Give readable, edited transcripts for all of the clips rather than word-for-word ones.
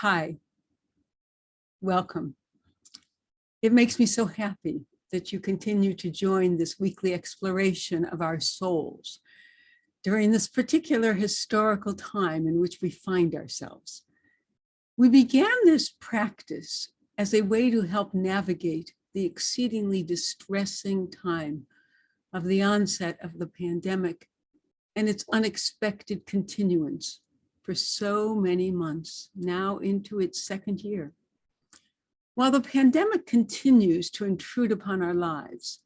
Hi, welcome. It makes me so happy that you continue to join this weekly exploration of our souls during this particular historical time in which we find ourselves. We began this practice as a way to help navigate the exceedingly distressing time of the onset of the pandemic and its unexpected continuance for so many months, now into its second year. While the pandemic continues to intrude upon our lives,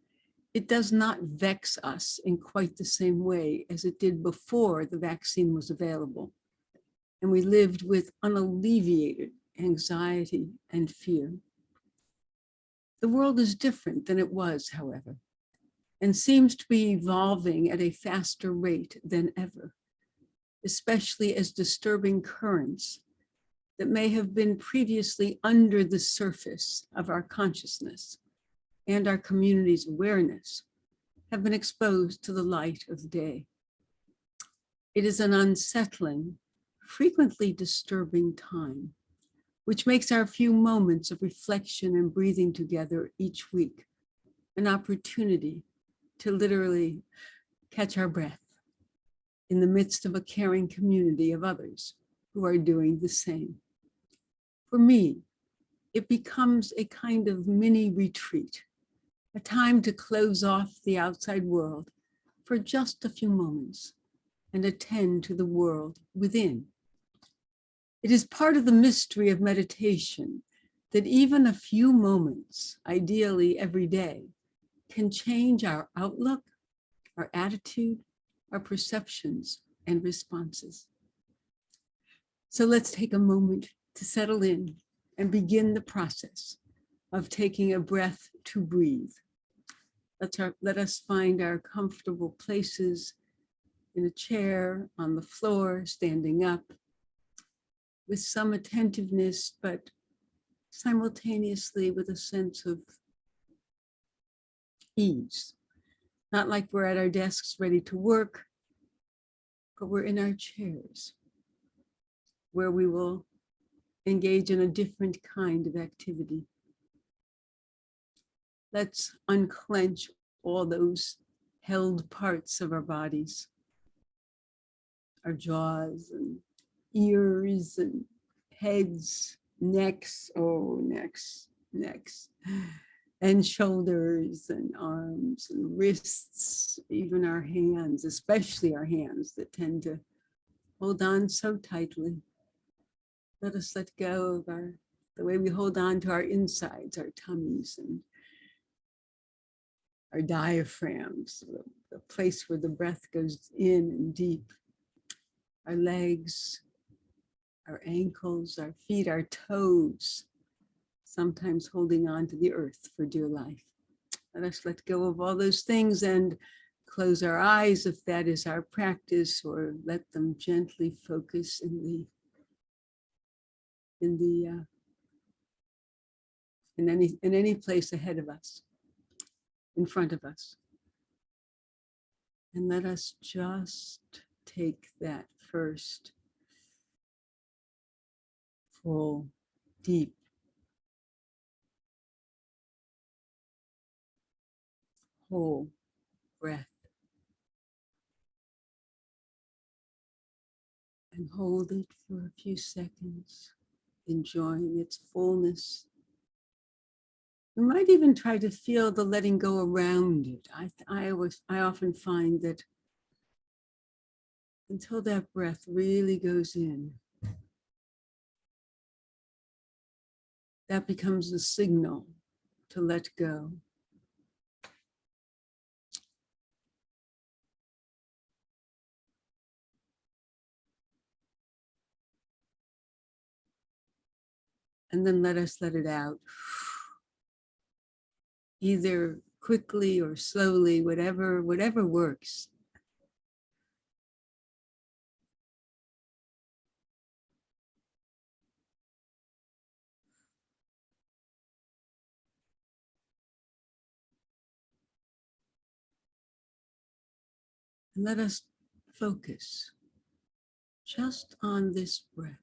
it does not vex us in quite the same way as it did before the vaccine was available, and we lived with unalleviated anxiety and fear. The world is different than it was, however, and seems to be evolving at a faster rate than ever, especially as disturbing currents that may have been previously under the surface of our consciousness and our community's awareness have been exposed to the light of day. It is an unsettling, frequently disturbing time, which makes our few moments of reflection and breathing together each week an opportunity to literally catch our breath in the midst of a caring community of others who are doing the same. For me, it becomes a kind of mini retreat, a time to close off the outside world for just a few moments and attend to the world within. It is part of the mystery of meditation that even a few moments, ideally every day, can change our outlook, our attitude, our perceptions, and responses. So let's take a moment to settle in and begin the process of taking a breath to breathe. Let us find our comfortable places in a chair, on the floor, standing up, with some attentiveness, but simultaneously with a sense of ease. Not like we're at our desks ready to work, but we're in our chairs, where we will engage in a different kind of activity. Let's unclench all those held parts of our bodies, our jaws and ears and heads, necks, and shoulders and arms and wrists, even our hands, especially our hands that tend to hold on so tightly. Let us let go of the way we hold on to our insides, our tummies and our diaphragms, the place where the breath goes in and deep. Our legs, our ankles, our feet, our toes, sometimes holding on to the earth for dear life. Let us let go of all those things and close our eyes if that is our practice, or let them gently focus in any place ahead of us, in front of us. And let us just take that first full, deep, whole breath. And hold it for a few seconds, enjoying its fullness. We might even try to feel the letting go around it. I often find that until that breath really goes in, that becomes the signal to let go. And then let us let it out. Either quickly or slowly, whatever works. And let us focus just on this breath.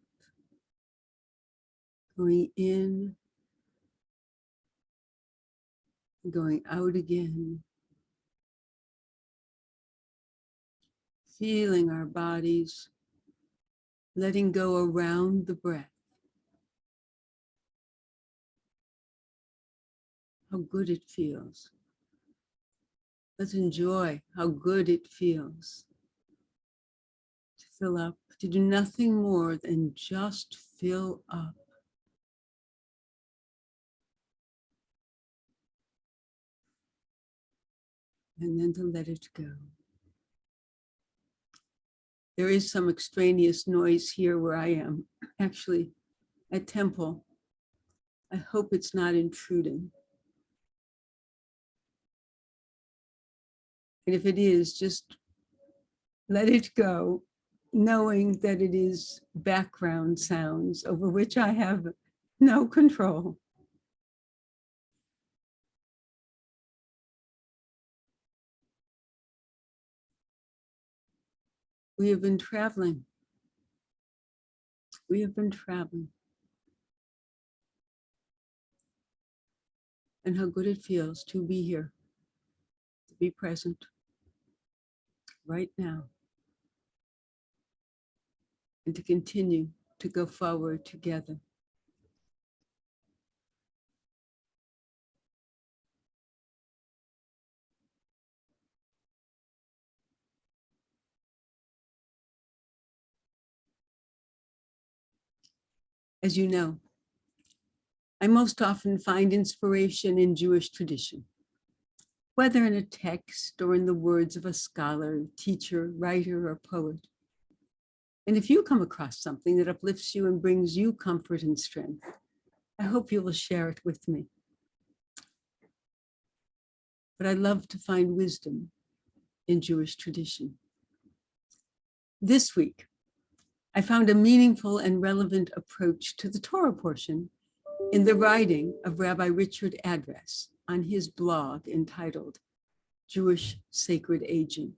going in, going out again, feeling our bodies, letting go around the breath. How good it feels. Let's enjoy how good it feels to fill up, to do nothing more than just fill up. And then to let it go. There is some extraneous noise here where I am, actually at Temple. I hope it's not intruding. And if it is, just let it go, knowing that it is background sounds over which I have no control. We have been traveling. We have been traveling. And how good it feels to be here, to be present right now, and to continue to go forward together. As you know, I most often find inspiration in Jewish tradition, whether in a text or in the words of a scholar, teacher, writer, or poet. And if you come across something that uplifts you and brings you comfort and strength, I hope you will share it with me. But I love to find wisdom in Jewish tradition. This week, I found a meaningful and relevant approach to the Torah portion in the writing of Rabbi Richard Address on his blog entitled Jewish Sacred Aging.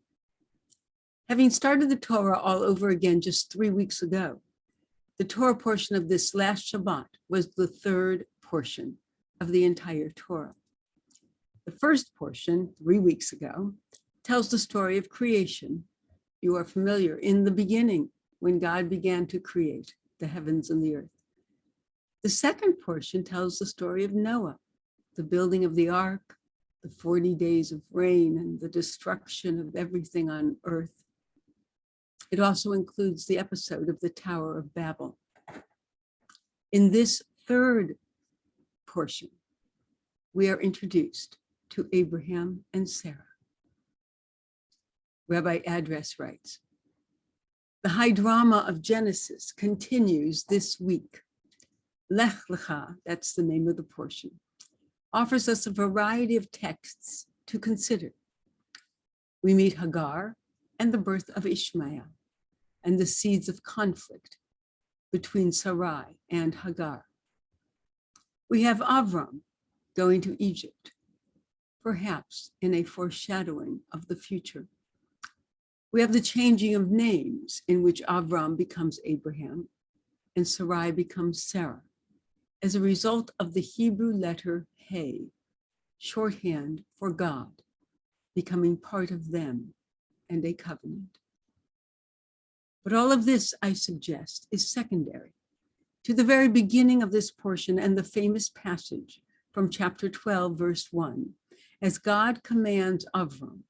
Having started the Torah all over again just 3 weeks ago, the Torah portion of this last Shabbat was the third portion of the entire Torah. The first portion, 3 weeks ago, tells the story of creation. You are familiar, in the beginning, when God began to create the heavens and the earth. The second portion tells the story of Noah, the building of the ark, the 40 days of rain, and the destruction of everything on earth. It also includes the episode of the Tower of Babel. In this third portion, we are introduced to Abraham and Sarah. Rabbi Address writes, the high drama of Genesis continues this week. Lech Lecha, that's the name of the portion, offers us a variety of texts to consider. We meet Hagar and the birth of Ishmael and the seeds of conflict between Sarai and Hagar. We have Avram going to Egypt, perhaps in a foreshadowing of the future. We have the changing of names in which Avram becomes Abraham and Sarai becomes Sarah as a result of the Hebrew letter He, shorthand for God, becoming part of them and a covenant. But all of this, I suggest, is secondary to the very beginning of this portion and the famous passage from chapter 12, verse 1, as God commands Avram,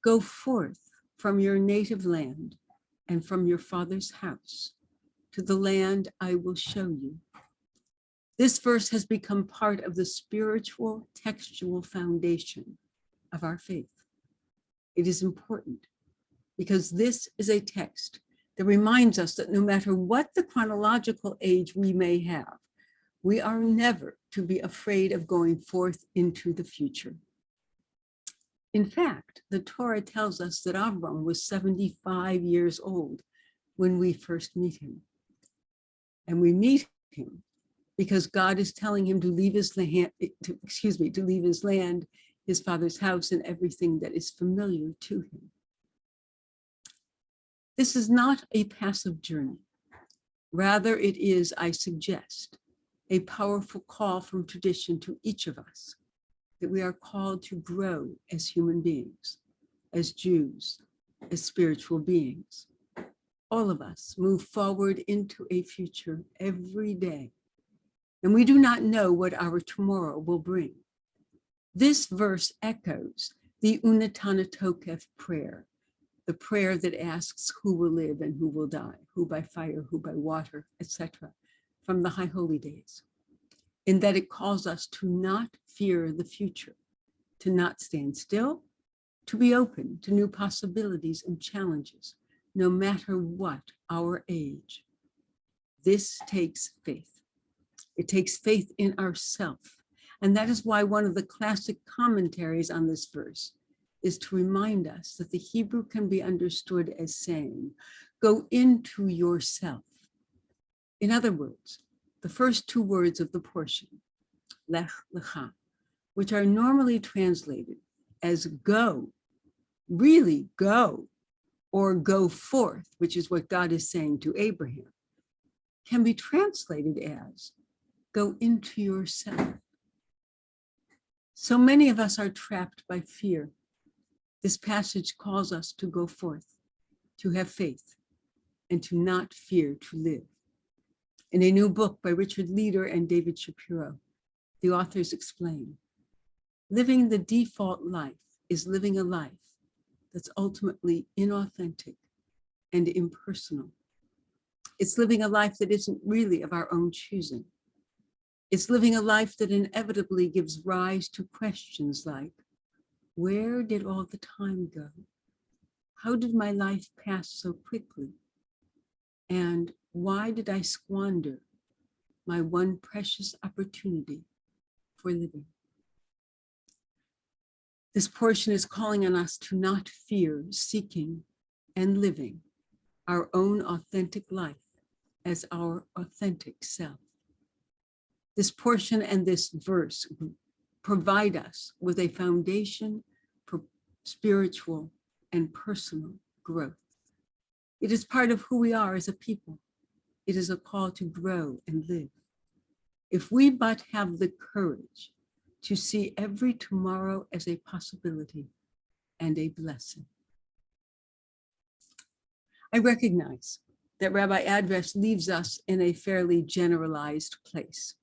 go forth from your native land and from your father's house to the land I will show you. This verse has become part of the spiritual textual foundation of our faith. It is important because this is a text that reminds us that no matter what the chronological age we may have, we are never to be afraid of going forth into the future. In fact, the Torah tells us that Avram was 75 years old when we first meet him. And we meet him because God is telling him to leave his land, to leave his land, his father's house, and everything that is familiar to him. This is not a passive journey. Rather, it is, I suggest, a powerful call from tradition to each of us, that we are called to grow as human beings, as Jews, as spiritual beings. All of us move forward into a future every day, and we do not know what our tomorrow will bring. This verse echoes the Untitled prayer, the prayer that asks who will live and who will die, who by fire, who by water, etc., from the High Holy Days, in that it calls us to not fear the future, to not stand still, to be open to new possibilities and challenges, no matter what our age. This takes faith. It takes faith in ourselves. And that is why one of the classic commentaries on this verse is to remind us that the Hebrew can be understood as saying, go into yourself. In other words, the first two words of the portion, lech lecha, which are normally translated as go, really go, or go forth, which is what God is saying to Abraham, can be translated as go into yourself. So many of us are trapped by fear. This passage calls us to go forth, to have faith, and to not fear to live. In a new book by Richard Leader and David Shapiro, the authors explain, living the default life is living a life that's ultimately inauthentic and impersonal. It's living a life that isn't really of our own choosing. It's living a life that inevitably gives rise to questions like, where did all the time go? How did my life pass so quickly? And why did I squander my one precious opportunity for living? This portion is calling on us to not fear seeking and living our own authentic life as our authentic self. This portion and this verse provide us with a foundation for spiritual and personal growth. It is part of who we are as a people. It is a call to grow and live. If we but have the courage to see every tomorrow as a possibility and a blessing. I recognize that Rabbi Address leaves us in a fairly generalized place,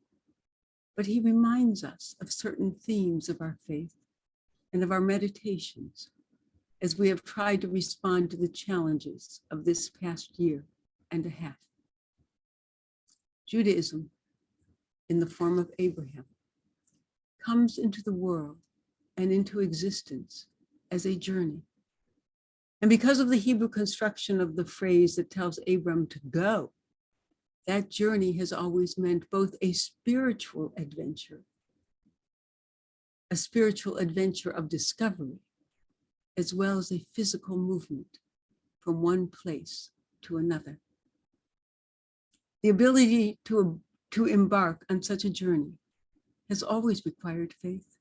but he reminds us of certain themes of our faith and of our meditations as we have tried to respond to the challenges of this past year and a half. Judaism, in the form of Abraham, comes into the world and into existence as a journey. And because of the Hebrew construction of the phrase that tells Abram to go, that journey has always meant both a spiritual adventure of discovery, as well as a physical movement from one place to another. The ability to embark on such a journey has always required faith.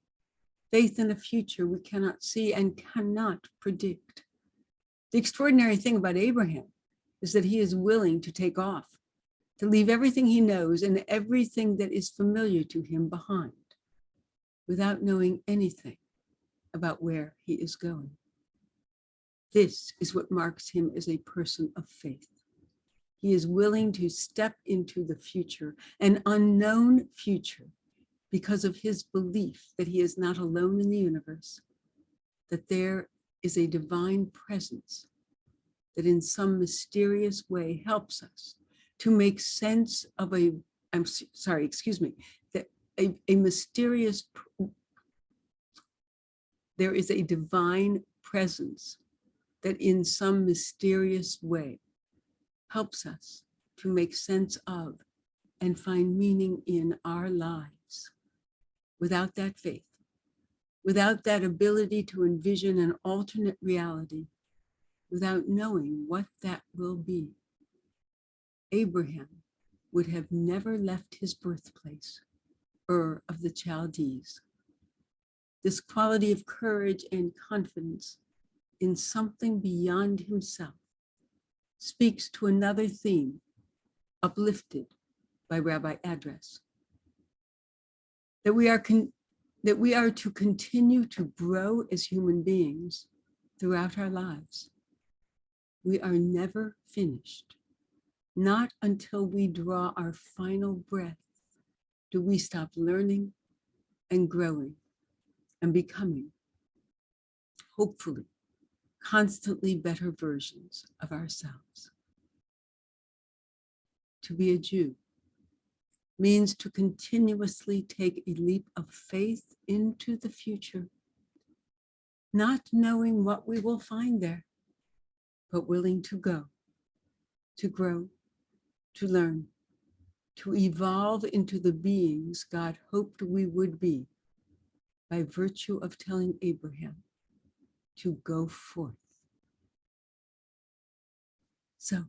Faith in a future we cannot see and cannot predict. The extraordinary thing about Abraham is that he is willing to take off, to leave everything he knows and everything that is familiar to him behind, without knowing anything about where he is going. This is what marks him as a person of faith. He is willing to step into the future, an unknown future, because of his belief that he is not alone in the universe, that there is a divine presence that in some mysterious way helps us to make sense of that there is a divine presence that in some mysterious way helps us to make sense of and find meaning in our lives. Without that faith, without that ability to envision an alternate reality, without knowing what that will be, Abraham would have never left his birthplace, Ur of the Chaldees. This quality of courage and confidence in something beyond himself speaks to another theme uplifted by Rabbi Address, that we are to continue to grow as human beings throughout our lives. We are never finished. Not until we draw our final breath do we stop learning and growing and becoming, hopefully, constantly better versions of ourselves. To be a Jew means to continuously take a leap of faith into the future, not knowing what we will find there, but willing to go, to grow, to learn, to evolve into the beings God hoped we would be by virtue of telling Abraham to go forth. So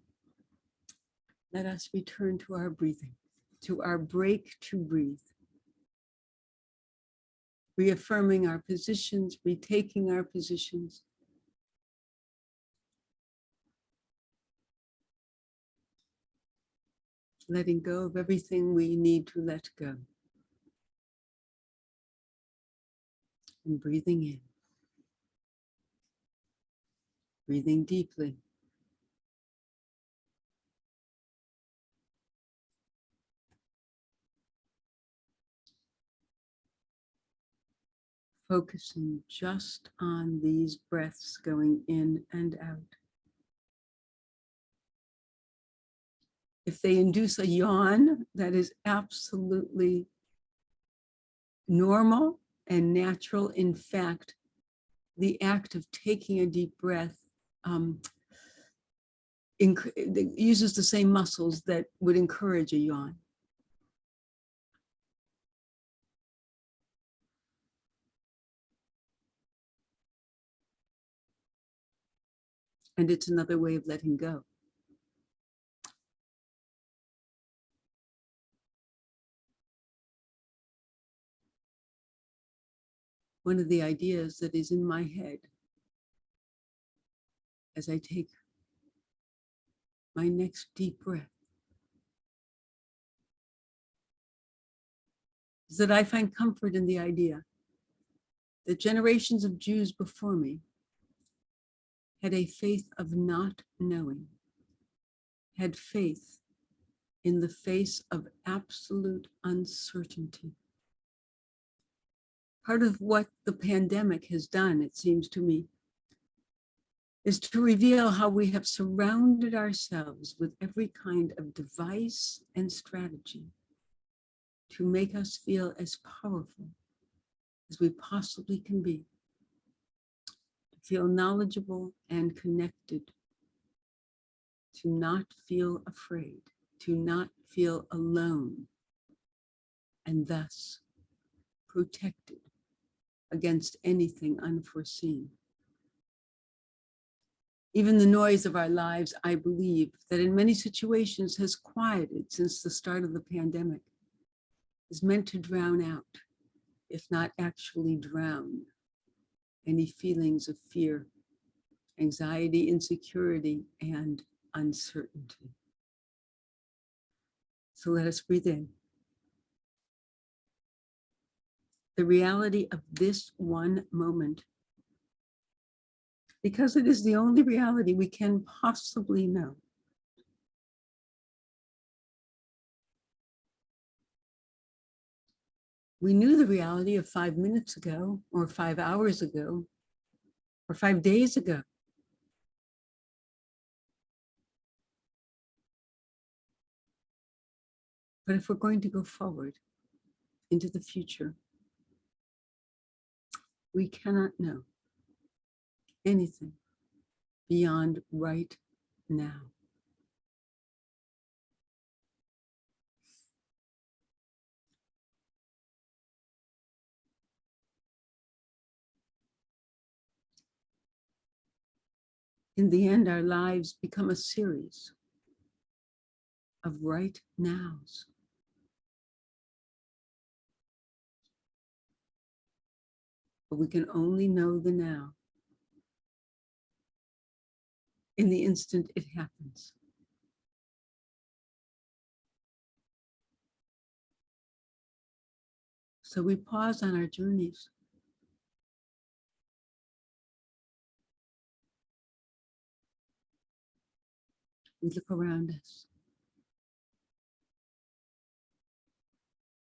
let us return to our breathing, to our break to breathe, reaffirming our positions, retaking our positions, letting go of everything we need to let go, and breathing in, breathing deeply, focusing just on these breaths going in and out. If they induce a yawn, that is absolutely normal and natural. In fact, the act of taking a deep breath uses the same muscles that would encourage a yawn. And it's another way of letting go. One of the ideas that is in my head as I take my next deep breath is that I find comfort in the idea that generations of Jews before me had a faith of not knowing, had faith in the face of absolute uncertainty. Part of what the pandemic has done, it seems to me, is to reveal how we have surrounded ourselves with every kind of device and strategy to make us feel as powerful as we possibly can be, to feel knowledgeable and connected, to not feel afraid, to not feel alone, and thus protected against anything unforeseen. Even the noise of our lives, I believe, that in many situations has quieted since the start of the pandemic, is meant to drown out, if not actually drown, any feelings of fear, anxiety, insecurity, and uncertainty. So let us breathe in. The reality of this one moment, because it is the only reality we can possibly know. We knew the reality of 5 minutes ago, or 5 hours ago, or 5 days ago. But if we're going to go forward into the future, we cannot know anything beyond right now. In the end, our lives become a series of right nows. But we can only know the now in the instant it happens. So we pause on our journeys. We look around us.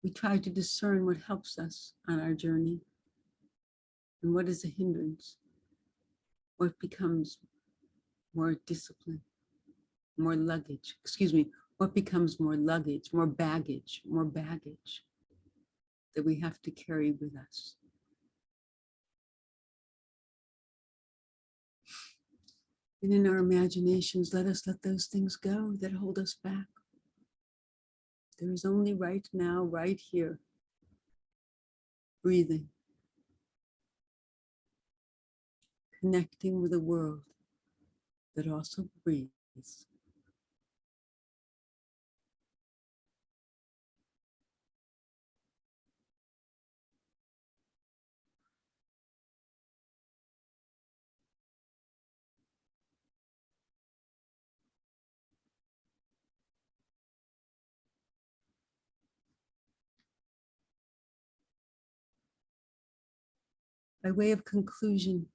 We try to discern what helps us on our journey and what is a hindrance, what becomes more discipline, more luggage, what becomes more luggage, more baggage that we have to carry with us. And in our imaginations, let us let those things go that hold us back. There is only right now, right here, breathing, connecting with a world that also breathes. By way of conclusion,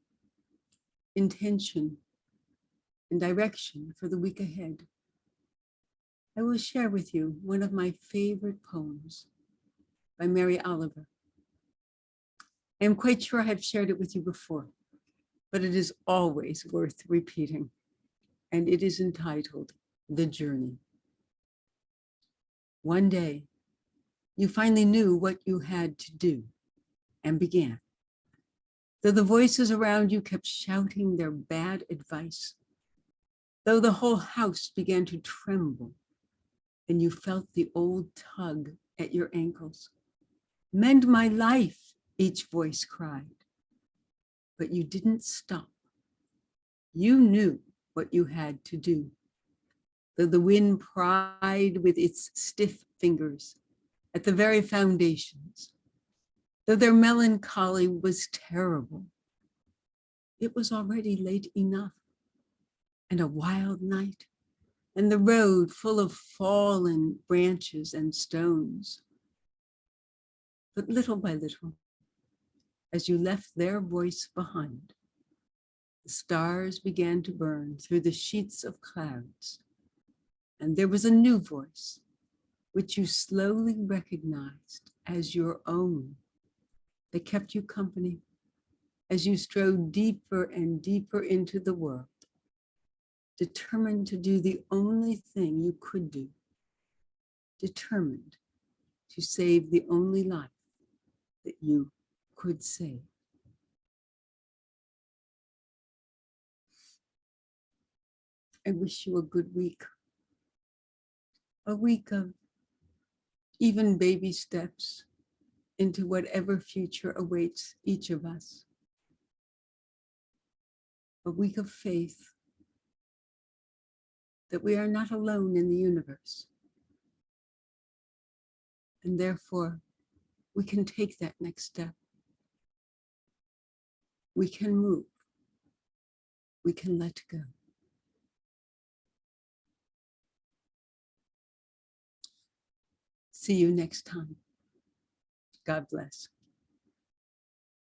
intention, and direction for the week ahead, I will share with you one of my favorite poems by Mary Oliver. I am quite sure I have shared it with you before, but it is always worth repeating, and it is entitled The Journey. One day, you finally knew what you had to do and began. Though the voices around you kept shouting their bad advice, though the whole house began to tremble and you felt the old tug at your ankles. Mend my life, each voice cried. But you didn't stop. You knew what you had to do. Though the wind pried with its stiff fingers at the very foundations, though their melancholy was terrible, it was already late enough, and a wild night, and the road full of fallen branches and stones. But little by little, as you left their voice behind, the stars began to burn through the sheets of clouds, and there was a new voice, which you slowly recognized as your own, that kept you company as you strode deeper and deeper into the world, determined to do the only thing you could do, determined to save the only life that you could save. I wish you a good week, a week of even baby steps into whatever future awaits each of us, a week of faith that we are not alone in the universe, and therefore we can take that next step. We can move. We can let go. See you next time. God bless.